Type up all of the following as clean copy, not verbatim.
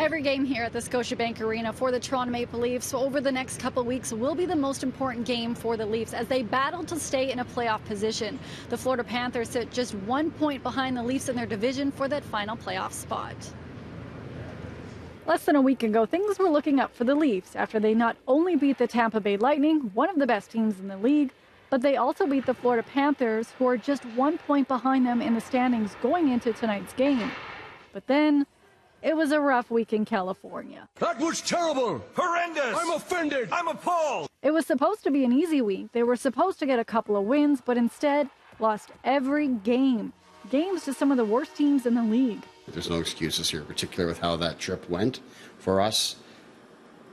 Every game here at the Scotiabank Arena for the Toronto Maple Leafs over the next couple of weeks will be the most important game for the Leafs as they battle to stay in a playoff position. The Florida Panthers sit just 1 point behind the Leafs in their division for that final playoff spot. Less than a week ago, things were looking up for the Leafs after they not only beat the Tampa Bay Lightning, one of the best teams in the league, but they also beat the Florida Panthers, who are just 1 point behind them in the standings going into tonight's game. But then it was a rough week in California. That was terrible! Horrendous! I'm offended! I'm appalled! It was supposed to be an easy week. They were supposed to get a couple of wins, but instead lost every game. Games to some of the worst teams in the league. There's no excuses here, particularly with how that trip went for us.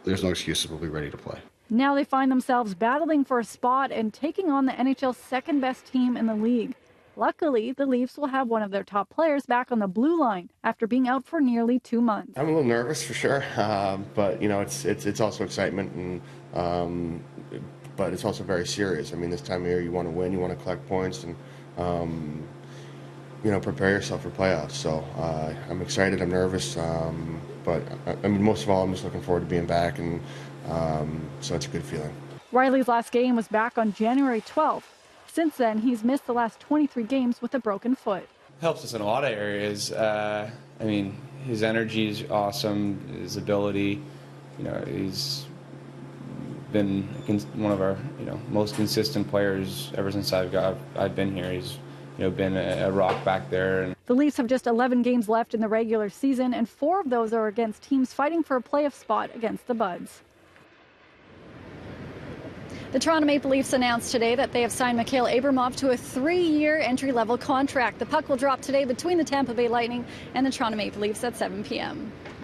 There's no excuses. We'll be ready to play. Now they find themselves battling for a spot and taking on the NHL's second best team in the league. Luckily, the Leafs will have one of their top players back on the blue line after being out for nearly 2 months. I'm a little nervous for sure, but you know, it's also excitement, and but it's also very serious. I mean, this time of year, you want to win, you want to collect points, and you know, prepare yourself for playoffs. So I'm excited, I'm nervous, but I mean, most of all, I'm just looking forward to being back, and so it's a good feeling. Rielly's last game was back on January 12th. Since then, he's missed the last 23 games with a broken foot. Helps us in a lot of areas. I mean, his energy is awesome. His ability, you know, he's been one of our, you know, most consistent players ever since I've been here. He's, you know, been a rock back there. The Leafs have just 11 games left in the regular season, and 4 of those are against teams fighting for a playoff spot against the Buds. The Toronto Maple Leafs announced today that they have signed Mikhail Abramov to a 3-year entry-level contract. The puck will drop today between the Tampa Bay Lightning and the Toronto Maple Leafs at 7 p.m.